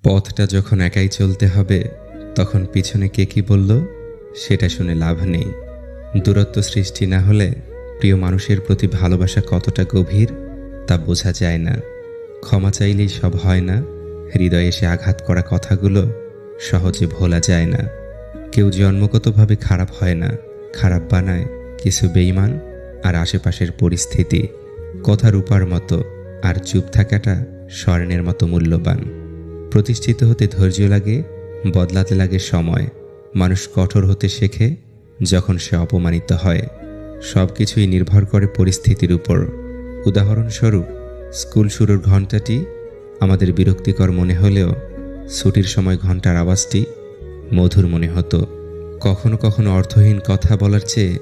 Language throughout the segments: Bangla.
পথটা যখন একাই চলতে হবে, তখন পিছনে কে কি বলল সেটা শুনে লাভ নেই। দূরত্ব সৃষ্টি না হলে প্রিয় মানুষের প্রতি ভালোবাসা কতটা গভীর তা বোঝা যায় না। ক্ষমা চাইলেই সব হয় না। হৃদয়ে এসে আঘাত করা কথাগুলো সহজে ভোলা যায় না। কেউ জন্মগতভাবে খারাপ হয় না, খারাপ বানায় কিছু বেঈমান আর আশেপাশের পরিস্থিতি। কথা রূপার মতো, আর চুপ থাকাটা স্বর্ণের মতো মূল্যবান। প্রতিষ্ঠিত হতে ধৈর্য লাগে, বদলাতে লাগে সময়। মানুষ কঠোর হতে শেখে যখন সে অপমানিত হয়। সব কিছুই নির্ভর করে পরিস্থিতির উপর। উদাহরণস্বরূপ, স্কুল শুরুর ঘণ্টাটি আমাদের বিরক্তিকর মনে হলেও ছুটির সময় ঘণ্টার আওয়াজটি মধুর মনে হতো। কখনো কখনো অর্থহীন কথা বলার চেয়ে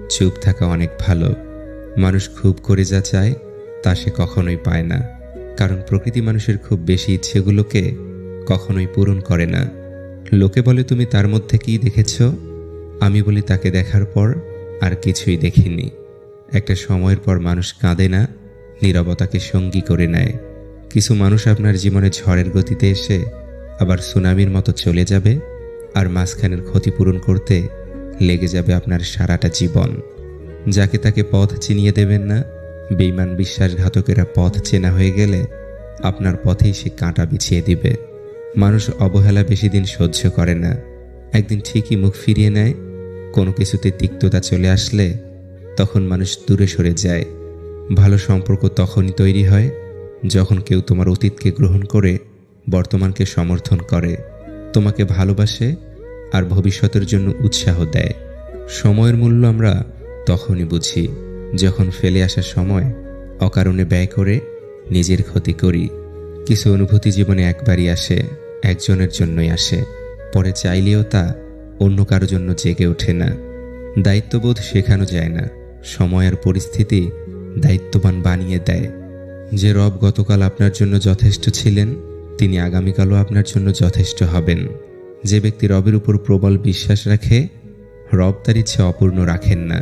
চুপ থাকা অনেক ভালো। মানুষ খুব করে যা চায় তা সে কখনোই পায় না, কারণ প্রকৃতি মানুষের খুব বেশি ইচ্ছেগুলোকে কখনোই পূরণ করে না। লোকে বলে তুমি তার মধ্যে কি দেখেছ? আমি বলি তাকে দেখার পর আর কিছুই দেখিনি। একটা সময়ের পর মানুষ কাঁদে না, নীরবতাকে সঙ্গী করে নেয়। কিছু মানুষ আপনার জীবনে ঝড়ের গতিতে এসে আবার সুনামির মতো চলে যাবে, আর মাঝখানের ক্ষতিপূরণ করতে লেগে যাবে আপনার সারাটা জীবন। যাকে তাকে পথ চিনিয়ে দেবেন না। বেঈমান বিশ্বাসঘাতকেরা পথ চেনা হয়ে গেলে আপনার পথেই সে কাঁটা বিছিয়ে দিবে। মানুষ অবহেলা বেশি দিন সহ্য করে না, একদিন ঠিকই মুখ ফিরিয়ে নেয়। কোনো কিছুতে তিক্ততা চলে আসলে তখন মানুষ দূরে সরে যায়। ভালো সম্পর্ক তখনই তৈরি হয় যখন কেউ তোমার অতীতকে গ্রহণ করে বর্তমানকে সমর্থন করে, তোমাকে ভালোবাসে আর ভবিষ্যতের জন্য উৎসাহ দেয়। সময়ের মূল্য আমরা তখনই বুঝি যখন ফেলে আসার সময় অকারণে ব্যয় করে নিজের ক্ষতি করি। কিছু অনুভূতি জীবনে একবারই আসে, একজনের জন্যই আসে, পরে চাইলেও তা অন্য কারো জন্য জেগে ওঠে না। দায়িত্ববোধ শেখানো যায় না, সময় আর পরিস্থিতি দায়িত্ববান বানিয়ে দেয়। যে রব গতকাল আপনার জন্য যথেষ্ট ছিলেন, তিনি আগামীকালও আপনার জন্য যথেষ্ট হবেন। যে ব্যক্তি রবের উপর প্রবল বিশ্বাস রাখে, রব তার ইচ্ছে অপূর্ণ রাখেন না।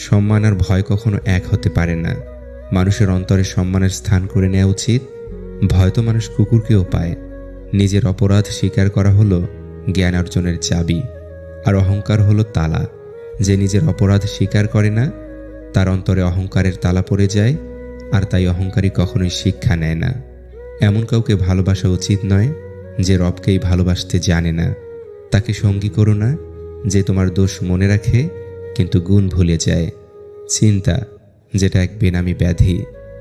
সম্মান আর ভয় কখনো এক হতে পারে না। মানুষের অন্তরে সম্মানের স্থান করে নেওয়া উচিত। ভয় তো মানুষ কুকুরকেও পায়। নিজের অপরাধ স্বীকার করা হলো জ্ঞান অর্জনের চাবি, আর অহংকার হলো তালা। যে নিজের অপরাধ স্বীকার করে না, তার অন্তরে অহংকারের তালা পড়ে যায়, আর তাই অহংকারী কখনোই শিক্ষা নেয় না। এমন কাউকে ভালোবাসা উচিত নয় যে রবকেই ভালোবাসতে জানে না। তাকে সঙ্গী করো না যে তোমার দোষ মনে রাখে কিন্তু গুণ ভুলে যায়। চিন্তা, যেটা এক বেনামি ব্যাধি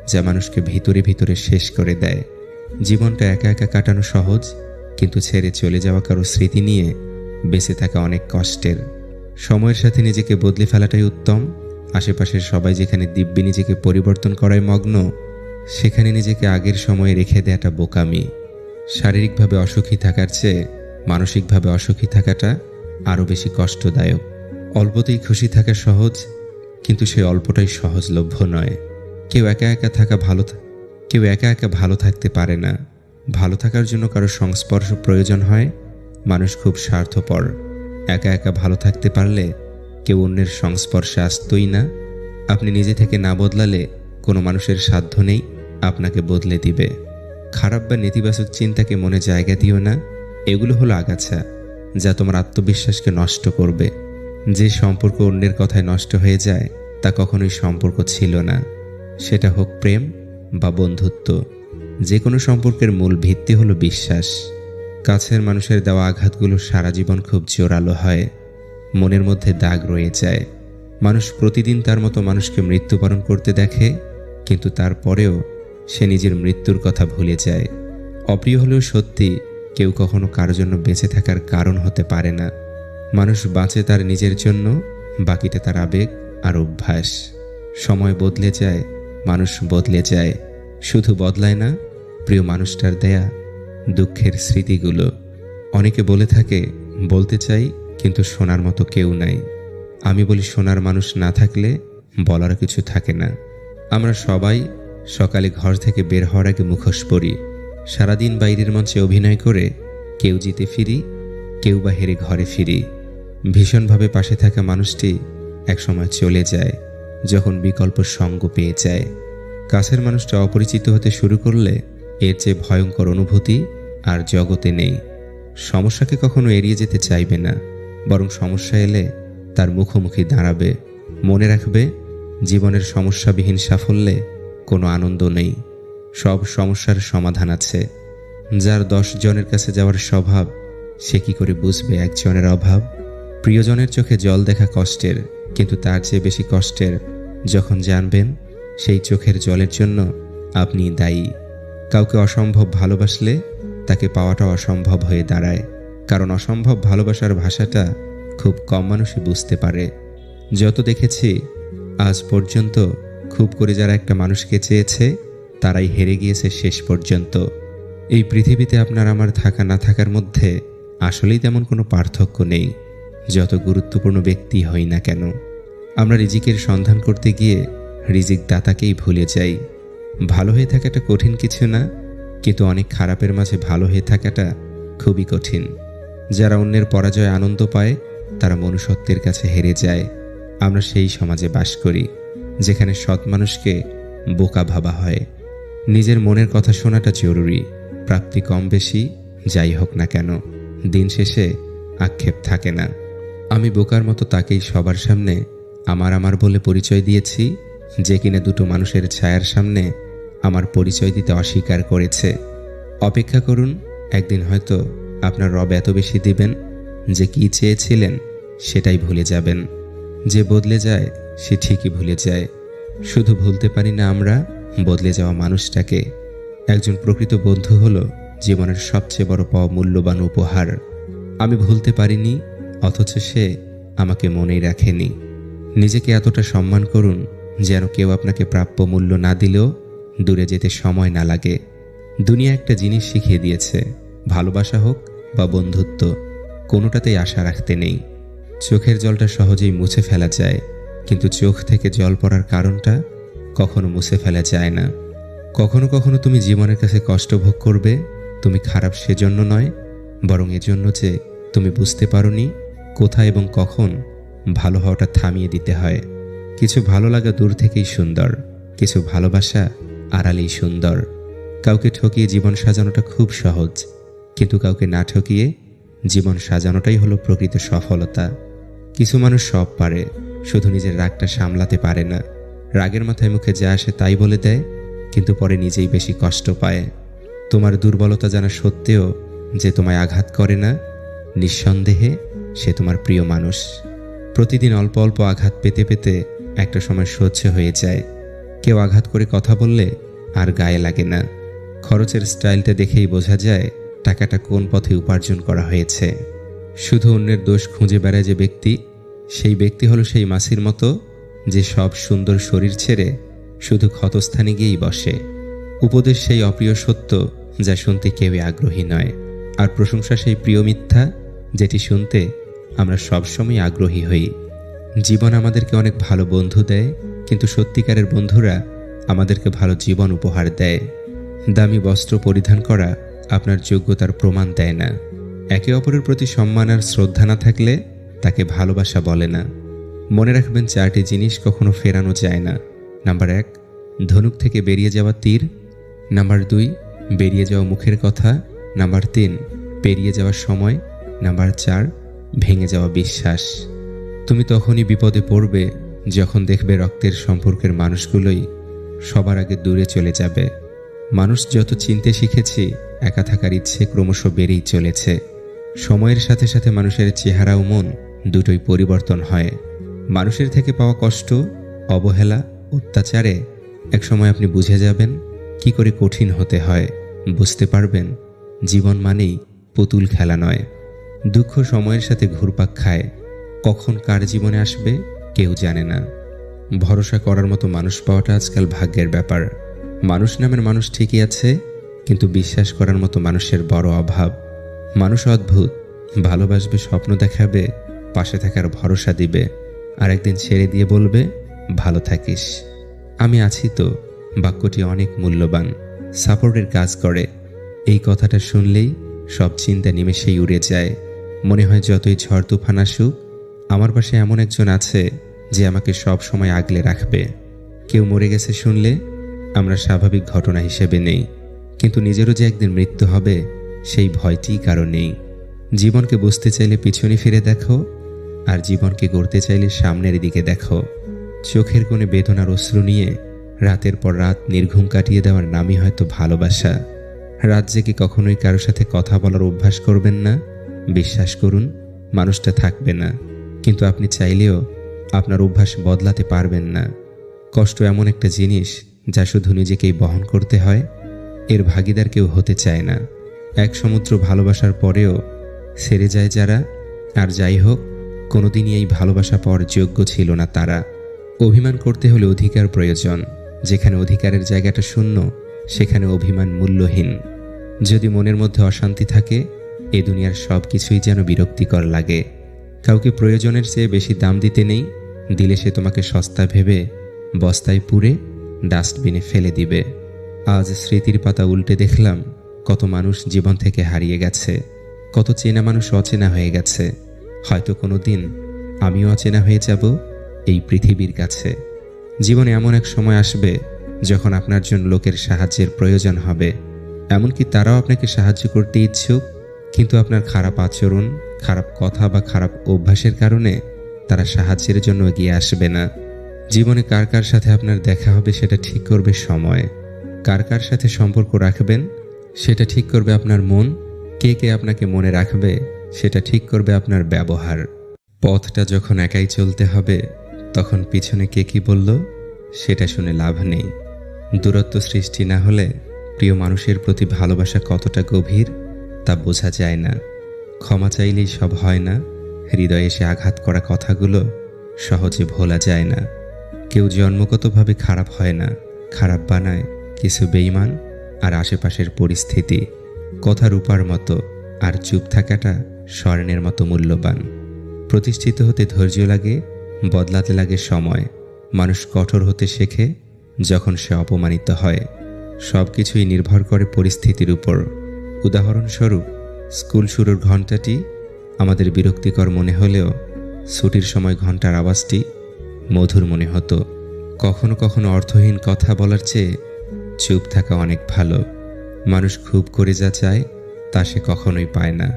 যা মানুষকে ভিতরে ভিতরে শেষ করে দেয়। জীবনটা একা একা কাটানো সহজ, কিন্তু ছেড়ে চলে যাওয়া কারো স্মৃতি নিয়ে বেঁচে থাকা অনেক কষ্টের। সময়ের সাথে নিজেকে বদলে ফেলাটাই উত্তম। আশেপাশের সবাই যেখানে দিব্যি নিজেকে পরিবর্তন করায় মগ্ন, সেখানে নিজেকে আগের সময়ে রেখে দেওয়াটা বোকামি। শারীরিকভাবে অসুখী থাকার চেয়ে মানসিকভাবে অসুখী থাকাটা আরও বেশি কষ্টদায়ক। অল্পতেই খুশি থাকা সহজ, কিন্তু সেই অল্পটাই সহজলভ্য নয়। কেউ একা একা ভালো থাকতে পারে না। ভালো থাকার জন্য কারো সংস্পর্শ প্রয়োজন হয়। মানুষ খুব স্বার্থপর। একা একা ভালো থাকতে পারলে কেউ অন্যের সংস্পর্শে আসতই না। আপনি নিজে থেকে না বদলালে কোনো মানুষের সাধ্য নেই আপনাকে বদলে দিবে। খারাপ বা নেতিবাচক চিন্তাকে মনে জায়গা দিও না। এগুলো হলো আগাছা যা তোমার আত্মবিশ্বাসকে নষ্ট করবে। যে সম্পর্ক অন্যের কথায় নষ্ট হয়ে যায় তা কখনোই সম্পর্ক ছিল না। সেটা হোক প্রেম বা বন্ধুত্ব। যে কোনো সম্পর্কের মূল ভিত্তি হলো বিশ্বাস। কাছের মানুষের দেওয়া আঘাতগুলো সারা জীবন খুব জোরালো হয়, মনের মধ্যে দাগ রয়ে যায়। মানুষ প্রতিদিন তার মতো মানুষকে মৃত্যুবরণ করতে দেখে, কিন্তু তারপরেও সে নিজের মৃত্যুর কথা ভুলে যায়। অপ্রিয় হলেও সত্যি, কেউ কখনো কারোর জন্য বেঁচে থাকার কারণ হতে পারে না। মানুষ বাঁচে তার নিজের জন্য, বাকিটা তার আবেগ আর অভ্যাস। সময় বদলে যায়, মানুষ বদলে যায়, শুধু বদলায় না প্রিয় মানুষটার দেয়া দুঃখের স্মৃতিগুলো। অনেকে বলে থাকে বলতে চাই কিন্তু শোনার মতো কেউ নাই। আমি বলি শোনার মানুষ না থাকলে বলার কিছু থাকে না। আমরা সবাই সকালে ঘর থেকে বের হওয়ার আগে মুখোশ পরি। সারাদিন বাইরের মঞ্চে অভিনয় করে কেউ জিতে ফিরি, কেউ বা হেরে ঘরে ফিরি। ভীষণভাবে পাশে থাকা মানুষটি একসময় চলে যায় যখন বিকল্প সঙ্গ পেয়ে যায়। কাছের মানুষটা অপরিচিত হতে শুরু করলে এর চেয়ে ভয়ঙ্কর অনুভূতি আর জগতে নেই। সমস্যাকে কখনো এড়িয়ে যেতে চাইবে না, বরং সমস্যা এলে তার মুখোমুখি দাঁড়াবে। মনে রাখবে, জীবনের সমস্যাবিহীন সাফল্যে কোনো আনন্দ নেই। সব সমস্যার সমাধান আছে। যার 10 জনের কাছে যাওয়ার স্বভাব, সে কি করে বুঝবে একজনের অভাব? প্রিয়জনের চোখে জল দেখা কষ্টের, কিন্তু তার চেয়ে বেশি কষ্টের যখন জানবেন সেই চোখের জলের জন্য আপনি দায়ী। কাউকে অসম্ভব ভালোবাসলে তাকে পাওয়াটা অসম্ভব হয়ে দাঁড়ায়, কারণ অসম্ভব ভালোবাসার ভাষাটা খুব কম মানুষই বুঝতে পারে। যত দেখেছি আজ পর্যন্ত, খুব করে যারা একটা মানুষকে চেয়েছে তারাই হেরে গিয়েছে শেষ পর্যন্ত। এই পৃথিবীতে আপনার আমার থাকা না থাকার মধ্যে আসলেই তেমন কোনো পার্থক্য নেই, যত গুরুত্বপূর্ণ ব্যক্তি হই না কেন। আমরা রিজিকের সন্ধান করতে গিয়ে রিজিক দাতাকেই ভুলে যাই। ভালো হয়ে থাকাটা কঠিন কিছু না, কিন্তু অনেক খারাপের মাঝে ভালো হয়ে থাকাটা খুবই কঠিন। যারা অন্যের পরাজয়ে আনন্দ পায় তারা মনুষ্যত্বের কাছে হেরে যায়। আমরা সেই সমাজে বাস করি যেখানে সৎ মানুষকে বোকা ভাবা হয়। নিজের মনের কথা শোনাটা জরুরি। প্রাপ্তি কম বেশি যাই হোক না কেন, দিন শেষে আক্ষেপ থাকে না। আমি বোকার মতো তাকেই সবার সামনে আমার বলে পরিচয় দিয়েছি, যে কিনা দুটো মানুষের ছায়ার সামনে আমার পরিচয় দিতে অস্বীকার করেছে। অপেক্ষা করুন, একদিন হয়তো আপনার রব এত বেশি দিবেন যে কি চেয়েছিলেন সেটাই ভুলে যাবেন। যে বদলে যায় সে ঠিকই ভুলে যায়। শুধু ভুলতে পারি না আমরা বদলে যাওয়া মানুষটাকে। একজন প্রকৃত বন্ধু হলো জীবনের সবচেয়ে বড় পাওয়া মূল্যবান উপহার। আমি ভুলতে পারিনি, অথচ সে আমাকে মনেই রাখেনি। নিজেকে এতটা সম্মান করুন যেন কেউ আপনাকে প্রাপ্য মূল্য না দিলেও দূরে যেতে সময় না লাগে। দুনিয়া একটা জিনিস শিখিয়ে দিয়েছে, ভালোবাসা হোক বা বন্ধুত্ব, কোনোটাতেই আশা রাখতে নেই। চোখের জলটা সহজেই মুছে ফেলা যায়, কিন্তু চোখ থেকে জল পড়ার কারণটা কখনো মুছে ফেলা যায় না। কখনো কখনো তুমি জীবনের কাছে কষ্ট ভোগ করবে, তুমি খারাপ সেজন্য নয়, বরং এজন্য যে তুমি বুঝতে পারোনি কোথায় এবং কখন ভালো হওয়াটা থামিয়ে দিতে হয়। কিছু ভালো লাগা দূর থেকেই সুন্দর, কিছু ভালোবাসা আড়ালেই সুন্দর। কাউকে ঠকিয়ে জীবন সাজানোটা খুব সহজ, কিন্তু কাউকে না ঠকিয়ে জীবন সাজানোটাই হলো প্রকৃত সফলতা। কিছু মানুষ সব পারে, শুধু নিজের রাগটা সামলাতে পারে না। রাগের মাথায় মুখে যা আসে তাই বলে দেয়, কিন্তু পরে নিজেই বেশি কষ্ট পায়। তোমার দুর্বলতা জানা সত্ত্বেও যে তোমায় আঘাত করে না, নিঃসন্দেহে সে তোমার প্রিয় মানুষ। প্রতিদিন অল্প অল্প আঘাত পেতে পেতে একটা সময় সহ্য হয়ে যায়। কেউ আঘাত করে কথা বললে আর গায়ে লাগে না। খরচের স্টাইলটা দেখেই বোঝা যায় টাকাটা কোন পথে উপার্জন করা হয়েছে। শুধু অন্যের দোষ খুঁজে বেড়ায় যে ব্যক্তি, সেই ব্যক্তি হলো সেই মাছির মতো যে সব সুন্দর শরীর ছেড়ে শুধু ক্ষতস্থানে গিয়েই বসে। উপদেশ সেই অপ্রিয় সত্য যা শুনতে কেউই আগ্রহী নয়, আর প্রশংসা সেই প্রিয় মিথ্যা যেটি শুনতে আমরা সবসময় আগ্রহী হই। জীবন আমাদেরকে অনেক ভালো বন্ধু দেয়, কিন্তু সত্যিকারের বন্ধুরা আমাদেরকে ভালো জীবন উপহার দেয়। দামি বস্ত্র পরিধান করা আপনার যোগ্যতার প্রমাণ দেয় না। একে অপরের প্রতি সম্মান আর শ্রদ্ধা না থাকলে তাকে ভালোবাসা বলে না। মনে রাখবেন, 4টি জিনিস কখনো ফেরানো যায় না। নাম্বার 1, ধনুক থেকে বেরিয়ে যাওয়া তীর। নাম্বার 2, বেরিয়ে যাওয়া মুখের কথা। নাম্বার 3, পেরিয়ে যাওয়ার সময়। নাম্বার 4, ভেঙে যাওয়া বিশ্বাস। তুমি তখনই বিপদে পড়বে যখন দেখবে রক্তের সম্পর্কের মানুষগুলোই সবার আগে দূরে চলে যাবে। মানুষ যত চিনতে শিখেছি, একা থাকার ইচ্ছে ক্রমশ বেড়েই চলেছে। সময়ের সাথে সাথে মানুষের চেহারা ও মন দুটোই পরিবর্তন হয়। মানুষের থেকে পাওয়া কষ্ট, অবহেলা, অত্যাচারে একসময় আপনি বুঝে যাবেন কি করে কঠিন হতে হয়। বুঝতে পারবেন জীবন মানেই পুতুল খেলা নয়। দুঃখ সময়ের সাথে ঘুরপাক খায়, কখন কার জীবনে আসবে কেউ জানে না। ভরসা করার মতো মানুষ পাওয়াটা আজকাল ভাগ্যের ব্যাপার। মানুষ নামের মানুষ ঠিকই আছে, কিন্তু বিশ্বাস করার মতো মানুষের বড় অভাব। মানুষ অদ্ভুত, ভালোবাসবে, স্বপ্ন দেখাবে, পাশে থাকার ভরসা দিবে, আর একদিন ছেড়ে দিয়ে বলবে ভালো থাকিস। আমি আছি তো বাক্যটি অনেক মূল্যবান, সাপোর্টের কাজ করে। এই কথাটা শুনলেই সব চিন্তা নিমেষেই উড়ে যায়। মনে হয় যতই ঝড় তুফান আসুক, আমার পাশে এমন একজন আছে যে আমাকে সব সময় আগলে রাখবে। কেউ মরে গেছে শুনলে আমরা স্বাভাবিক ঘটনা হিসেবে নেই, কিন্তু নিজেরও যে একদিন মৃত্যু হবে সেই ভয়টিই কারো নেই। জীবনকে বুঝতে চাইলে পিছনে ফিরে দেখো, আর জীবনকে গড়তে চাইলে সামনের দিকে দেখো। চোখের কোণে বেদনার অশ্রু নিয়ে রাতের পর রাত নির্ঘুম কাটিয়ে দেওয়ার নামই হয়তো ভালোবাসা। রাত জেগে কখনোই কারো সাথে কথা বলার অভ্যাস করবেন না। বিশ্বাস করুন, মানুষটা থাকবে না, কিন্তু আপনি চাইলেও আপনার অভ্যাস বদলাতে পারবেন না। কষ্ট এমন একটা জিনিস যা শুধু নিজেকেই বহন করতে হয়, এর ভাগিদার কেউ হতে চায় না। এক সমুদ্র ভালোবাসার পরেও ছেড়ে যায় যারা, আর যাই হোক, কোনোদিনই এই ভালোবাসা পাওয়ার যোগ্য ছিল না তারা। অভিমান করতে হলে অধিকার প্রয়োজন। যেখানে অধিকারের জায়গাটা শূন্য, সেখানে অভিমান মূল্যহীন। যদি মনের মধ্যে অশান্তি থাকে, এ দুনিয়ার সব কিছুই যেন বিরক্তিকর লাগে। কাউকে প্রয়োজনের চেয়ে বেশি দাম দিতে নেই, দিলে সে তোমাকে সস্তা ভেবে বস্তায় পুরে ডাস্টবিনে ফেলে দিবে। আজ স্মৃতির পাতা উল্টে দেখলাম কত মানুষ জীবন থেকে হারিয়ে গেছে, কত চেনা মানুষ অচেনা হয়ে গেছে। হয়তো কোনো দিন আমিও অচেনা হয়ে যাব এই পৃথিবীর কাছে। জীবনে এমন এক সময় আসবে যখন আপনার জন্য লোকের সাহায্যের প্রয়োজন হবে। এমনকি তারাও আপনাকে সাহায্য করতে ইচ্ছুক, কিন্তু আপনার খারাপ আচরণ, খারাপ কথা বা খারাপ অভ্যাসের কারণে তারা সাহায্যের জন্য এগিয়ে আসবে না। জীবনে কার কার সাথে আপনার দেখা হবে সেটা ঠিক করবে সময়। কার কার সাথে সম্পর্ক রাখবেন সেটা ঠিক করবে আপনার মন। কে কে আপনাকে মনে রাখবে সেটা ঠিক করবে আপনার ব্যবহার। পথটা যখন একাই চলতে হবে, তখন পিছনে কে কি বলল সেটা শুনে লাভ নেই। দূরত্ব সৃষ্টি না হলে প্রিয় মানুষের প্রতি ভালোবাসা কতটা গভীর তা বোঝা যায় না। ক্ষমা চাইলেই সব হয় না। হৃদয়ে এসে আঘাত করা কথাগুলো সহজে ভোলা যায় না। কেউ জন্মগতভাবে খারাপ হয় না, খারাপ বানায় কিছু বেঈমান আর আশেপাশের পরিস্থিতি। কথা রূপার মতো, আর চুপ থাকাটা স্বর্ণের মতো মূল্যবান। প্রতিষ্ঠিত হতে ধৈর্য লাগে, বদলাতে লাগে সময়। মানুষ কঠোর হতে শেখে যখন সে অপমানিত হয়। সব কিছুই নির্ভর করে পরিস্থিতির উপর। উদাহরণস্বরূপ, স্কুল শুরুর ঘণ্টাটি আমাদের বিরক্তিকর মনে হলেও ছুটির সময় ঘণ্টার আওয়াজটি মধুর মনে হতো। কখনো কখনো অর্থহীন কথা বলার চেয়ে চুপ থাকা অনেক ভালো। মানুষ খুব করে যা চায় তা সে কখনোই পায় না,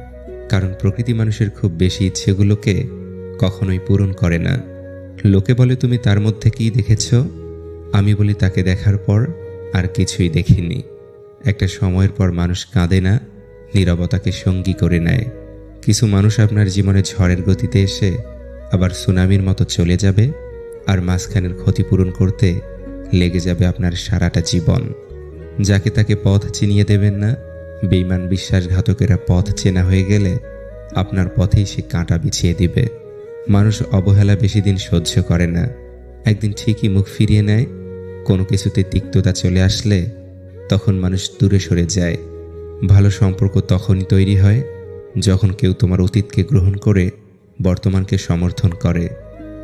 কারণ প্রকৃতি মানুষের খুব বেশি ইচ্ছেগুলোকে কখনোই পূরণ করে না। লোকে বলে তুমি তার মধ্যে কি দেখেছ? আমি বলি তাকে দেখার পর আর কিছুই দেখিনি। একটা সময়ের পর মানুষ কাঁদে না, নীরবতাকে সঙ্গী করে নেয়। কিছু মানুষ আপনার জীবনে ঝড়ের গতিতে এসে আবার সুনামির মতো চলে যাবে, আর মাঝখানের ক্ষতিপূরণ করতে লেগে যাবে আপনার সারাটা জীবন। যাকে তাকে পথ চিনিয়ে দেবেন না। বেঈমান বিশ্বাসঘাতকেরা পথ চেনা হয়ে গেলে আপনার পথেই সে কাঁটা বিছিয়ে দিবে। মানুষ অবহেলা বেশি দিন সহ্য করে না, একদিন ঠিকই মুখ ফিরিয়ে নেয়। কোনো কিছুতে তিক্ততা চলে আসলে তখন মানুষ দূরে সরে যায়। ভালো সম্পর্ক তখনই তৈরি হয় যখন কেউ তোমার অতীতকে গ্রহণ করে বর্তমানকে সমর্থন করে,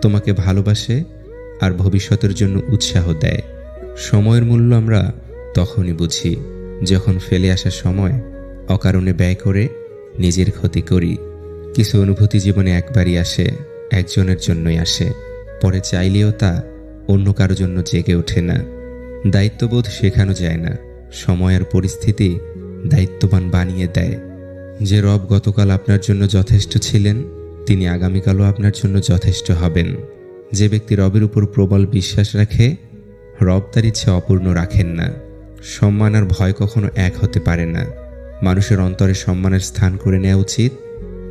তোমাকে ভালোবাসে আর ভবিষ্যতের জন্য উৎসাহ দেয়। সময়ের মূল্য আমরা তখনই বুঝি যখন ফেলে আসা সময় অকারণে ব্যয় করে নিজের ক্ষতি করি। কিছু অনুভূতি জীবনে একবারই আসে, একজনের জন্যই আসে, পরে চাইলেও তা অন্য কারো জন্য জেগে ওঠে না। দায়িত্ববোধ শেখানো যায় না, সময় আর পরিস্থিতি দায়িত্ববান বানিয়ে দেয়। যে রব গতকাল আপনার জন্য যথেষ্ট ছিলেন, তিনি আগামীকালও আপনার জন্য যথেষ্ট হবেন। যে ব্যক্তি রবের উপর প্রবল বিশ্বাস রাখে, রব তার ইচ্ছে অপূর্ণ রাখেন না। সম্মান আর ভয় কখনো এক হতে পারে না। মানুষের অন্তরে সম্মানের স্থান করে নেওয়া উচিত।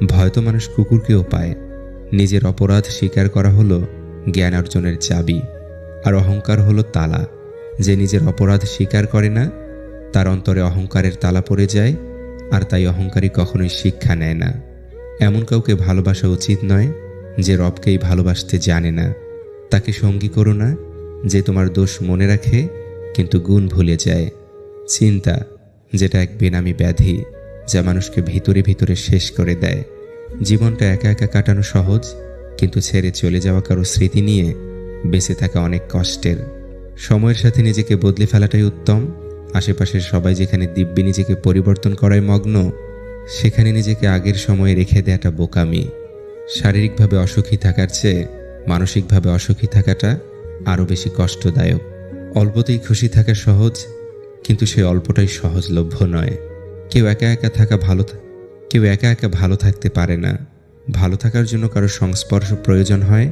ভয় তো মানুষ কুকুরকেও পায়। নিজের অপরাধ স্বীকার করা হলো জ্ঞান অর্জনের চাবি, আর অহংকার হলো তালা। যে নিজের অপরাধ স্বীকার করে না, তার অন্তরে অহংকারের তালা পড়ে যায়, আর তাই অহংকারী কখনোই শিক্ষা নেয় না। এমন কাউকে ভালোবাসা উচিত নয় যে রবকেই ভালোবাসতে জানে না। তাকে সঙ্গী করো না যে তোমার দোষ মনে রাখে কিন্তু গুণ ভুলে যায়। চিন্তা, যেটা এক বেনামি ব্যাধি যা মানুষকে ভিতরে ভিতরে শেষ করে দেয়। জীবনটা একা একা কাটানো সহজ, কিন্তু ছেড়ে চলে যাওয়া কারো স্মৃতি নিয়ে বেঁচে থাকা অনেক কষ্টের। সময়ের সাথে নিজেকে বদলে ফেলাটাই উত্তম। আশেপাশের সবাই যেখানে দিব্যি নিজেকে পরিবর্তন করায় মগ্ন, সেখানে নিজেকে আগের সময়ে রেখে দেওয়াটা বোকামি। শারীরিকভাবে অসুখী থাকার চেয়ে মানসিকভাবে অসুখী থাকাটা আরও বেশি কষ্টদায়ক। অল্পতেই খুশি থাকা সহজ, কিন্তু সেই অল্পটাই সহজলভ্য নয়। কেউ একা একা থাকা ভালো কেউ একা একা ভালো থাকতে পারে না। ভালো থাকার জন্য কারো সংস্পর্শ প্রয়োজন হয়।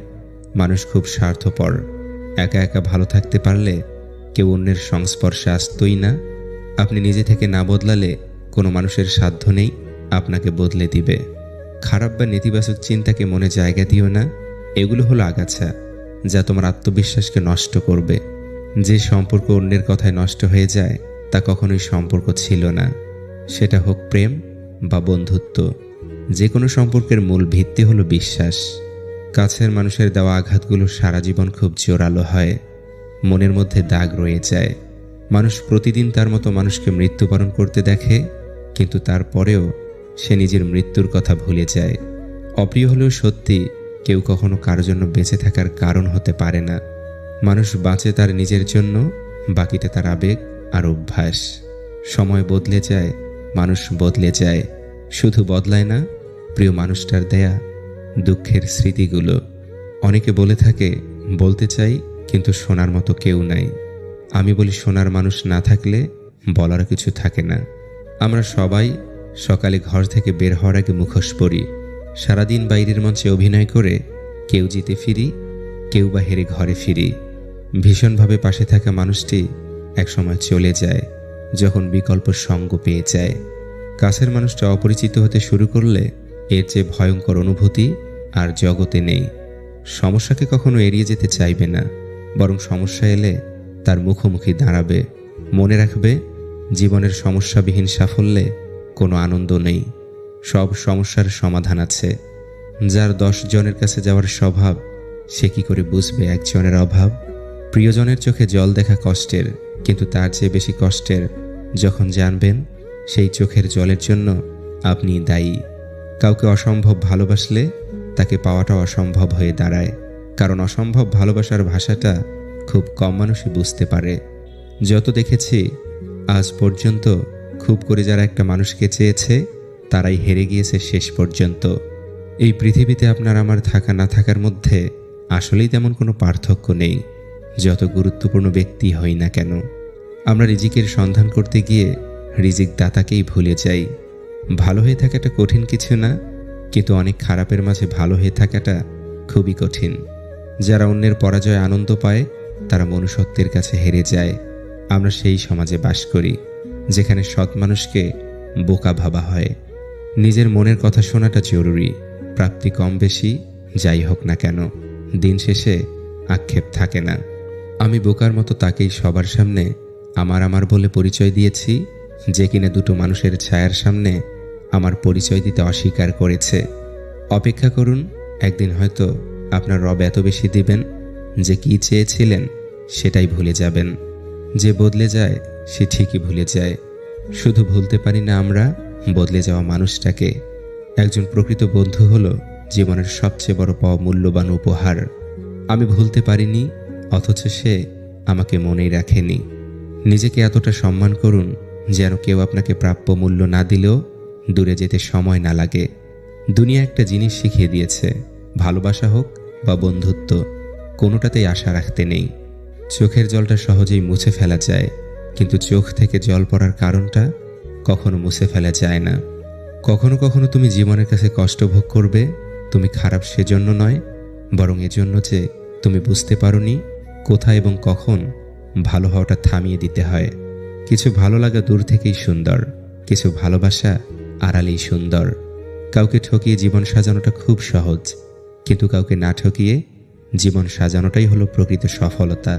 মানুষ খুব স্বার্থপর। একা একা ভালো থাকতে পারলে কেউ অন্যের সংস্পর্শে আসতই না। আপনি নিজে থেকে না বদলালে কোনো মানুষের সাধ্য নেই আপনাকে বদলে দিবে। খারাপ বা নেতিবাচক চিন্তাকে মনে জায়গা দিও না। এগুলো হলো আগাছা, যা তোমার আত্মবিশ্বাসকে নষ্ট করবে। যে সম্পর্ক অন্যের কথায় নষ্ট হয়ে যায় তা কখনোই সম্পর্ক ছিল না। সেটা হোক প্রেম বা বন্ধুত্ব। যে কোনো সম্পর্কের মূল ভিত্তি হলো বিশ্বাস। কাছের মানুষের দেওয়া আঘাতগুলো সারা জীবন খুব জোরালো হয়, মনের মধ্যে দাগ রয়ে যায়। মানুষ প্রতিদিন তার মতো মানুষকে মৃত্যুবরণ করতে দেখে, কিন্তু তারপরেও সে নিজের মৃত্যুর কথা ভুলে যায়। অপ্রিয় হলেও সত্যি, কেউ কখনো কারো জন্য বেঁচে থাকার কারণ হতে পারে না। মানুষ বাঁচে তার নিজের জন্য, বাকিটা তার আবেগ আর অভ্যাস। সময় বদলে যায়, মানুষ বদলে যায়, শুধু বদলায় না প্রিয় মানুষটার দেয়া দুঃখের স্মৃতিগুলো। অনেকে বলে থাকে, বলতে চাই কিন্তু শোনার মতো কেউ নাই। আমি বলি, শোনার মানুষ না থাকলে বলার কিছু থাকে না। আমরা সবাই সকালে ঘর থেকে বের হওয়ার আগে মুখোশ পরি। সারাদিন বাইরের মঞ্চে অভিনয় করে কেউ জিতে ফিরি, কেউ বা হেরে ঘরে ফিরি। ভীষণভাবে পাশে থাকা মানুষটি একসময় চলে যায় যখন বিকল্প সঙ্গ পেয়ে যায়। কাছের মানুষটা অপরিচিত হতে শুরু করলে এর চেয়ে ভয়ঙ্কর অনুভূতি আর জগতে নেই। সমস্যাকে কখনো এড়িয়ে যেতে চাইবে না, বরং সমস্যা এলে তার মুখোমুখি দাঁড়াবে। মনে রাখবে, জীবনের সমস্যাবিহীন সাফল্যে কোনো আনন্দ নেই। সব সমস্যার সমাধান আছে। যার 10 জনের কাছে যাওয়ার স্বভাব, সে কি করে বুঝবে একজনের অভাব? প্রিয়জনের চোখে জল দেখা কষ্টের, কিন্তু তার চেয়ে বেশি কষ্টের যখন জানবেন সেই চোখের জলের জন্য আপনি দায়ী। কাউকে অসম্ভব ভালোবাসলে তাকে পাওয়াটা অসম্ভব হয়ে দাঁড়ায়, কারণ অসম্ভব ভালোবাসার ভাষাটা খুব কম মানুষই বুঝতে পারে। যত দেখেছি আজ পর্যন্ত, খুব করে যারা একটা মানুষকে চেয়েছে তারাই হেরে গিয়েছে শেষ পর্যন্ত। এই পৃথিবীতে আপনার আমার থাকা না থাকার মধ্যে আসলেই তেমন কোনো পার্থক্য নেই, যত গুরুত্বপূর্ণ ব্যক্তি হই না কেন। আমরা রিজিকের সন্ধান করতে গিয়ে রিজিক দাতাকেই ভুলে যাই। ভালো হয়ে থাকাটা কঠিন কিছু না, কিন্তু অনেক খারাপের মাঝে ভালো হয়ে থাকাটা খুবই কঠিন। যারা অন্যের পরাজয়ে আনন্দ পায় তারা মনুষ্যত্বের কাছে হেরে যায়। আমরা সেই সমাজে বাস করি যেখানে সৎ মানুষকে বোকা ভাবা হয়। নিজের মনের কথা শোনাটা জরুরি। প্রাপ্তি কম বেশি যাই হোক না কেন, দিন শেষে আক্ষেপ থাকে না। আমি বোকার মতো তাকেই সবার সামনে আমার আমার বলে পরিচয় দিয়েছি, যে কিনা দুটো মানুষের ছায়ার সামনে আমার পরিচয় দিতে অস্বীকার করেছে। অপেক্ষা করুন, একদিন হয়তো আপনার রব এত বেশি দিবেন যে কি চেয়েছিলেন সেটাই ভুলে যাবেন। যে বদলে যায় সে ঠিকই ভুলে যায়। শুধু ভুলতে পারি না আমরা বদলে যাওয়া মানুষটাকে। একজন প্রকৃত বন্ধু হলো জীবনের সবচেয়ে বড় পাওয়া মূল্যবান উপহার। আমি ভুলতে পারিনি, অথচ সে আমাকে মনেই রাখেনি। নিজেকে এতটা সম্মান করুন যেন কেউ আপনাকে প্রাপ্য মূল্য না দিলেও দূরে যেতে সময় না লাগে। দুনিয়া একটা জিনিস শিখিয়ে দিয়েছে, ভালোবাসা হোক বা বন্ধুত্ব, কোনোটাতেই আশা রাখতে নেই। চোখের জলটা সহজেই মুছে ফেলা যায়, কিন্তু চোখ থেকে জল পড়ার কারণটা কখনো মুছে ফেলা যায় না। কখনো কখনো তুমি জীবনের কাছে কষ্ট ভোগ করবে। তুমি খারাপ সেজন্য নয়, বরং এজন্য যে তুমি বুঝতে পারোনি কোথায় এবং কখন ভালো হওয়াটা থামিয়ে দিতে হয়। কিছু ভালো লাগা দূর থেকেই সুন্দর, কিছু ভালোবাসা আড়ালেই সুন্দর। কাউকে ঠকিয়ে জীবন সাজানোটা খুব সহজ, কিন্তু কাউকে না ঠকিয়ে জীবন সাজানোটাই হলো প্রকৃত সফলতা।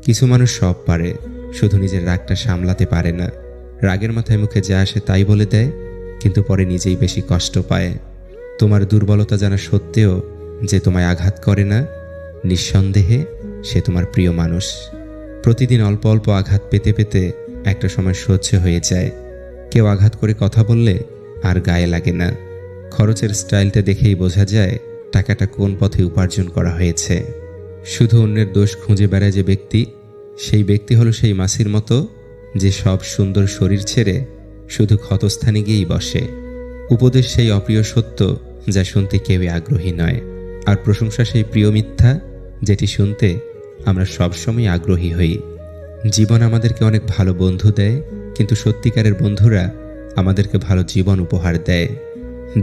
কিছু মানুষ সব পারে, শুধু নিজের রাগটা সামলাতে পারে না। রাগের মাথায় মুখে যা আসে তাই বলে দেয়, কিন্তু পরে নিজেই বেশি কষ্ট পায়। তোমার দুর্বলতা জানা সত্ত্বেও যে তোমায় আঘাত করে না, নিঃসন্দেহে সে তোমার প্রিয় মানুষ। প্রতিদিন অল্প অল্প আঘাত পেতে পেতে একটা সময় সহ্য হয়ে যায়। কেউ আঘাত করে কথা বললে আর গায়ে লাগে না। খরচের স্টাইলটা দেখেই বোঝা যায় টাকাটা কোন পথে উপার্জন করা হয়েছে। শুধু অন্যের দোষ খুঁজে বেড়ায় যে ব্যক্তি, সেই ব্যক্তি হলো সেই মাছির মতো যে সব সুন্দর শরীর ছেড়ে শুধু ক্ষতস্থানে গিয়েই বসে। উপদেশ সেই অপ্রিয় সত্য যা শুনতে কেউই আগ্রহী নয়, আর প্রশংসা সেই প্রিয় মিথ্যা যেটি শুনতে আমরা সবসময় আগ্রহী হই। জীবন আমাদেরকে অনেক ভালো বন্ধু দেয়, কিন্তু সত্যিকারের বন্ধুরা আমাদেরকে ভালো জীবন উপহার দেয়।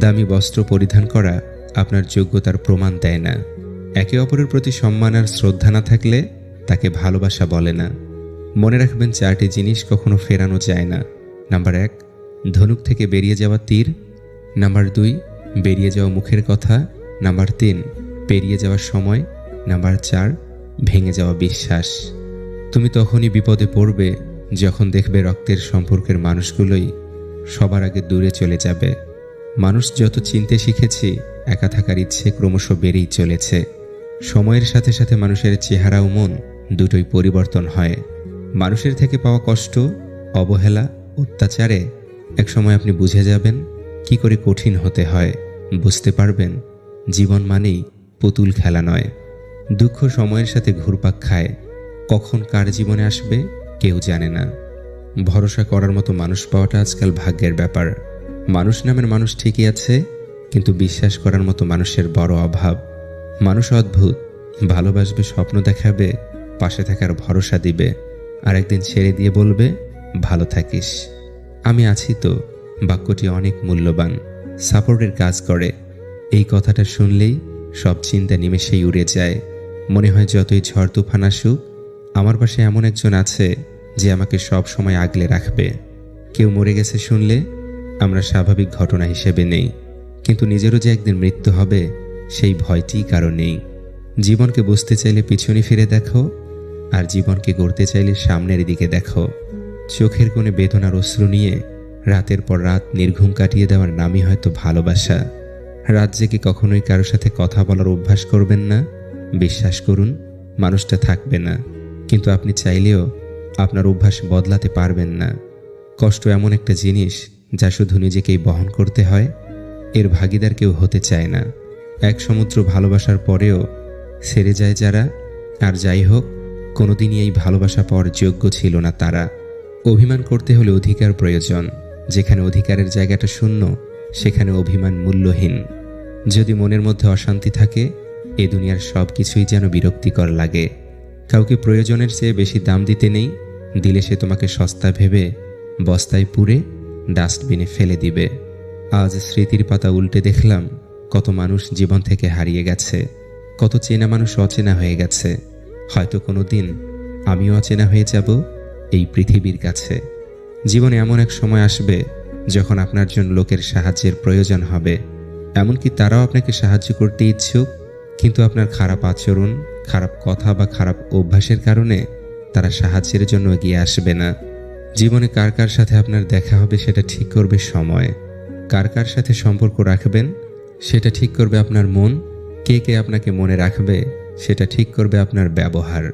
দামি বস্ত্র পরিধান করা আপনার যোগ্যতার প্রমাণ দেয় না। একে অপরের প্রতি সম্মান আর শ্রদ্ধা না থাকলে তাকে ভালোবাসা বলে না। মনে রাখবেন 4টি জিনিস কখনো ফেরানো যায় না। নাম্বার 1, ধনুক থেকে বেরিয়ে যাওয়া তীর। নাম্বার 2, বেরিয়ে যাওয়া মুখের কথা। নাম্বার 3, পেরিয়ে যাওয়ার সময়। নাম্বার 4, ভেঙে যাওয়া বিশ্বাস। তুমি তখনই বিপদে পড়বে যখন দেখবে রক্তের সম্পর্কের মানুষগুলোই সবার আগে দূরে চলে যাবে। মানুষ যত চিনতে শিখেছি, একা থাকার ইচ্ছে ক্রমশ বেড়েই চলেছে। সময়ের সাথে সাথে মানুষের চেহারা ও মন দুটোই পরিবর্তন হয়। মানুষের থেকে পাওয়া কষ্ট, অবহেলা, অত্যাচারে একসময় আপনি বুঝে যাবেন কি করে কঠিন হতে হয়। বুঝতে পারবেন জীবন মানেই পুতুল খেলা নয়। দুঃখ সময়ের সাথে ঘুরপাক খায়, কখন কার জীবনে আসবে কেউ জানে না। ভরসা করার মতো মানুষ পাওয়াটা আজকাল ভাগ্যের ব্যাপার। মানুষ নামের মানুষ ঠিকই আছে, কিন্তু বিশ্বাস করার মতো মানুষের বড় অভাব। মানুষ অদ্ভুত, ভালোবাসবে, স্বপ্ন দেখাবে, পাশে থাকার ভরসা দিবে, আর একদিন ছেড়ে দিয়ে বলবে ভালো থাকিস। আমি আছি তো বাক্যটি অনেক মূল্যবান, সাপোর্টের কাজ করে। এই কথাটা শুনলেই সব চিন্তা নিমেষেই উড়ে যায়। মনে হয় যতই ঝড় তুফান আসুক, আমার পাশে এমন একজন আছে যে আমাকে সব সময় আগলে রাখবে। কেউ মরে গেছে শুনলে আমরা স্বাভাবিক ঘটনা হিসেবে নেই, কিন্তু নিজেরও যে একদিন মৃত্যু হবে সেই ভয়টিই কারো নেই। জীবনকে বুঝতে চাইলে পিছনে ফিরে দেখো, আর জীবনকে গড়তে চাইলে সামনের দিকে দেখো। চোখের কোণে বেদনার অশ্রু নিয়ে রাতের পর রাত নির্ঘুম কাটিয়ে দেওয়ার নামই হয়তো ভালোবাসা। রাত জেগে কখনোই কারো সাথে কথা বলার অভ্যাস করবেন না। বিশ্বাস করুন, মানুষটা থাকবে না, কিন্তু আপনি চাইলেও আপনার অভ্যাস বদলাতে পারবেন না। কষ্ট এমন একটা জিনিস যা শুধু নিজেকেই বহন করতে হয়, এর ভাগিদার কেউ হতে চায় না। এক সমুদ্র ভালোবাসার পরেও ছেড়ে যায় যারা। আর যাই হোক, কোনোদিনই এই ভালোবাসা পাওয়ার যোগ্য ছিল না তারা। অভিমান করতে হলে অধিকার প্রয়োজন। যেখানে অধিকারের জায়গাটা শূন্য, সেখানে অভিমান মূল্যহীন। যদি মনের মধ্যে অশান্তি থাকে, এ দুনিয়ার সব কিছুই যেন বিরক্তিকর লাগে। কাউকে প্রয়োজনের চেয়ে বেশি দাম দিতে নেই, দিলে সে তোমাকে সস্তা ভেবে বস্তায় পুরে ডাস্টবিনে ফেলে দিবে। আজ স্মৃতির পাতা উল্টে দেখলাম কত মানুষ জীবন থেকে হারিয়ে গেছে, কত চেনা মানুষ অচেনা হয়ে গেছে। হয়তো কোনো দিন আমিও অচেনা হয়ে যাব এই পৃথিবীর কাছে। জীবনে এমন এক সময় আসবে যখন আপনার জন্য লোকের সাহায্যের প্রয়োজন হবে। এমনকি তারাও আপনাকে সাহায্য করতে ইচ্ছুক, কিন্তু আপনার খারাপ আচরণ, খারাপ কথা বা খারাপ অভ্যাসের কারণে তারা সাহায্যের জন্য এগিয়ে আসবে না। জীবনে কার কার সাথে আপনার দেখা হবে সেটা ঠিক করবে সময়। কার কার সাথে সম্পর্ক রাখবেন সেটা ঠিক করবে আপনার মন। কে কে আপনাকে মনে রাখবে সেটা ঠিক করবে আপনার ব্যবহার।